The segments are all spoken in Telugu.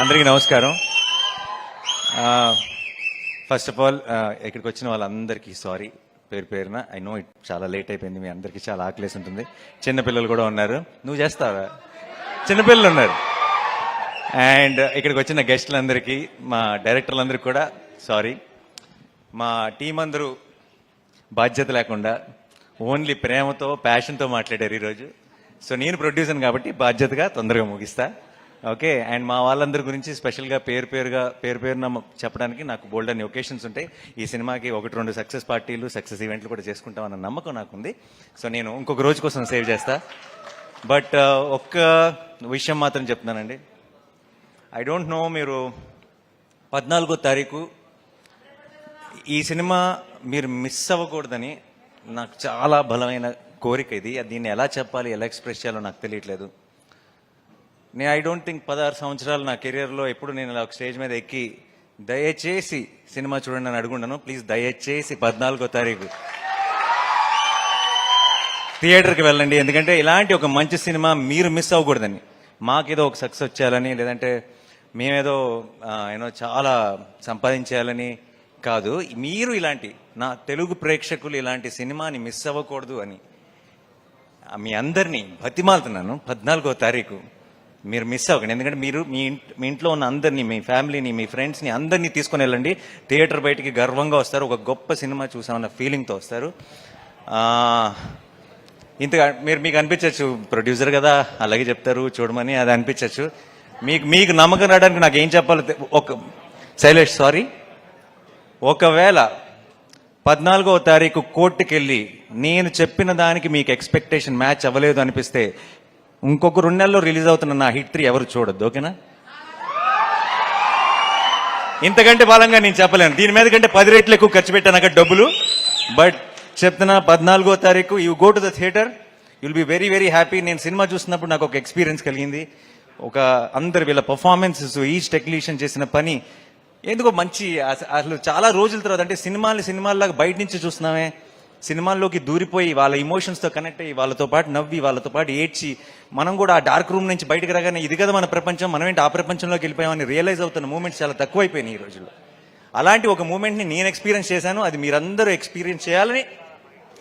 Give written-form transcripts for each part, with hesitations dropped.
అందరికీ నమస్కారం. ఫస్ట్ ఆఫ్ ఆల్ ఇక్కడికి వచ్చిన వాళ్ళందరికీ సారీ పేరు పేరున. ఐ నో ఇట్ చాలా లేట్ అయిపోయింది, మీ అందరికీ చాలా ఆకలేసి ఉంటుంది. చిన్నపిల్లలు కూడా ఉన్నారు. నువ్వు చేస్తావా? చిన్నపిల్లలు ఉన్నారు. అండ్ ఇక్కడికి వచ్చిన గెస్టులందరికీ, మా డైరెక్టర్లందరికీ కూడా సారీ. మా టీం అందరూ బాధ్యత లేకుండా ఓన్లీ ప్రేమతో ప్యాషన్తో మాట్లాడారు ఈరోజు. సో నేను ప్రొడ్యూసర్ కాబట్టి బాధ్యతగా తొందరగా ముగిస్తా. ఓకే. అండ్ మా వాళ్ళందరి గురించి స్పెషల్గా పేరు పేరున చెప్పడానికి నాకు బోల్డ్ అన్ని ఒకేషన్స్ ఉంటాయి. ఈ సినిమాకి 1-2 సక్సెస్ పార్టీలు, సక్సెస్ ఈవెంట్లు కూడా చేసుకుంటామన్న నమ్మకం నాకుంది. సో నేను ఇంకొక రోజు కోసం సేవ్ చేస్తా. బట్ ఒక్క విషయం మాత్రం చెప్తున్నానండి. ఐ డోంట్ నో, మీరు 14వ తారీఖు ఈ సినిమా మీరు మిస్ అవ్వకూడదని నాకు చాలా బలమైన కోరిక ఇది. దీన్ని ఎలా చెప్పాలి, ఎలా ఎక్స్ప్రెస్ చేయాలో నాకు తెలియట్లేదు. నేను ఐ డోంట్ థింక్ 16 సంవత్సరాలు నా కెరియర్లో ఎప్పుడు నేను ఇలా ఒక స్టేజ్ మీద ఎక్కి దయచేసి సినిమా చూడండి అని అడుగుంటాను. ప్లీజ్ దయచేసి 14వ తారీఖు థియేటర్కి వెళ్ళండి. ఎందుకంటే ఇలాంటి ఒక మంచి సినిమా మీరు మిస్ అవ్వకూడదని, మాకేదో ఒక సక్సెస్ వచ్చేయాలని, లేదంటే మేమేదో చాలా సంపాదించేయాలని కాదు. మీరు ఇలాంటి నా తెలుగు ప్రేక్షకులు ఇలాంటి సినిమాని మిస్ అవ్వకూడదు అని మీ అందరినీ బతిమాలుతున్నాను. 14వ తారీఖు మీరు మిస్ అవ్వకండి. ఎందుకంటే మీరు మీ ఇంట్లో ఉన్న అందరినీ, మీ ఫ్యామిలీని, మీ ఫ్రెండ్స్ని అందరినీ తీసుకుని వెళ్ళండి. థియేటర్ బయటికి గర్వంగా వస్తారు. ఒక గొప్ప సినిమా చూసామన్న ఫీలింగ్తో వస్తారు. ఇంతగా మీకు అనిపించవచ్చు, ప్రొడ్యూసర్ కదా అలాగే చెప్తారు చూడమని, అది అనిపించవచ్చు. మీకు నమ్మకం రావడానికి నాకు ఏం చెప్పాలో శైలేష్ సారీ. ఒకవేళ 14వ తారీఖు కోర్టుకి వెళ్ళి నేను చెప్పిన దానికి మీకు ఎక్స్పెక్టేషన్ మ్యాచ్ అవ్వలేదు అనిపిస్తే ఇంకొక 2 నెలల్లో రిలీజ్ అవుతున్న నా హిట్ 3 ఎవరు చూడొద్దు. ఓకేనా? ఇంతకంటే బలంగా నేను చెప్పలేను. దీని మీద కంటే 10 రెట్లు ఎక్కువ ఖర్చు పెట్టాను అక్కడ డబ్బులు. బట్ చెప్తున్నా, 14వ తారీఖు you go to the theatre, you'll be very very happy. నేను సినిమా చూస్తున్నప్పుడు నాకు ఒక ఎక్స్పీరియన్స్ కలిగింది. అందరు వీళ్ళ పర్ఫార్మెన్సెస్, ఈచ్ టెక్నీషియన్ చేసిన పని ఎందుకో మంచి, అసలు చాలా రోజుల తర్వాత, అంటే సినిమాల్లాగా బయట నుంచి చూస్తున్నామే, సినిమాల్లోకి దూరిపోయి వాళ్ళ ఇమోషన్స్తో కనెక్ట్ అయ్యి వాళ్ళతో పాటు నవ్వి వాళ్ళతో పాటు ఏడ్చి మనం కూడా ఆ డార్క్ రూమ్ నుంచి బయటకు రాగానే ఇది కదా మన ప్రపంచం, మనం ఏంటి ఆ ప్రపంచంలోకి వెళ్ళిపోయామని రియలైజ్ అవుతున్న మూమెంట్స్ చాలా తక్కువైపోయినాయి ఈ రోజుల్లో. అలాంటి ఒక మూమెంట్ని నేను ఎక్స్పీరియన్స్ చేశాను. అది మీరందరూ ఎక్స్పీరియన్స్ చేయాలని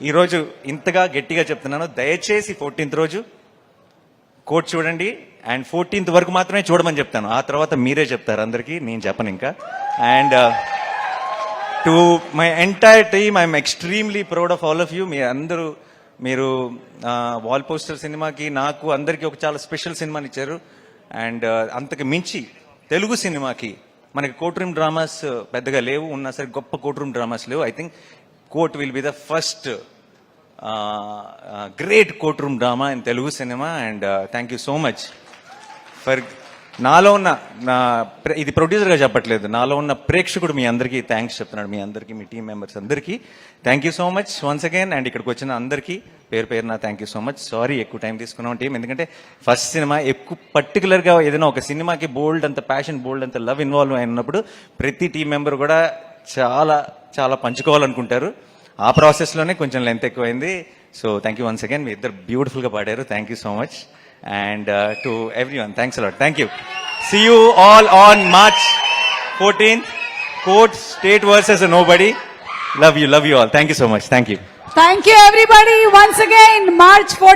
ఈరోజు ఇంతగా గట్టిగా చెప్తున్నాను. దయచేసి 14th రోజు కోర్ట్ చూడండి. అండ్ 14th వరకు మాత్రమే చూడమని చెప్తాను. ఆ తర్వాత మీరే చెప్తారు అందరికీ, నేను చెప్పను ఇంకా. And to my entire team, I'm extremely proud of all of you. మీరు వాల్ పోస్టర్ సినిమాకి, నాకు అందరికీ ఒక చాలా స్పెషల్ సినిమాని ఇచ్చారు. అండ్ అంతకు మించి తెలుగు సినిమాకి మనకి కోర్ట్ రూమ్ డ్రామాస్ పెద్దగా లేవు, ఉన్నా సరే గొప్ప కోర్ట్ రూమ్ డ్రామాస్ లేవు. I think court will be the first great court room drama in Telugu cinema. And thank you so much for నాలో ఉన్న ఇది ప్రొడ్యూసర్గా చెప్పట్లేదు, నాలో ఉన్న ప్రేక్షకుడు మీ అందరికీ థ్యాంక్స్ చెప్తున్నాడు. మీ అందరికీ, మీ టీం మెంబర్స్ అందరికీ thank you so much once again. And ఇక్కడికి వచ్చిన అందరికీ పేరున thank you so much. Sorry ఎక్కువ టైం తీసుకున్నాం టీం, ఎందుకంటే ఫస్ట్ సినిమా ఎక్కువ పర్టికులర్గా ఏదైనా ఒక సినిమాకి బోల్డ్ అంత ప్యాషన్, బోల్డ్ అంత లవ్ ఇన్వాల్వ్ అయినప్పుడు ప్రతి టీం మెంబర్ కూడా చాలా చాలా పంచుకోవాలనుకుంటారు. ఆ ప్రాసెస్లోనే కొంచెం లెంత్ ఎక్కువైంది. So thank you once again. మీ ఇద్దరు బ్యూటిఫుల్గా పాడారు. Thank you so much. And to everyone, thanks a lot. Thank you. See you all on March 14th. Court, state versus nobody. Love you all. Thank you so much. Thank you. Thank you everybody once again. March 14th.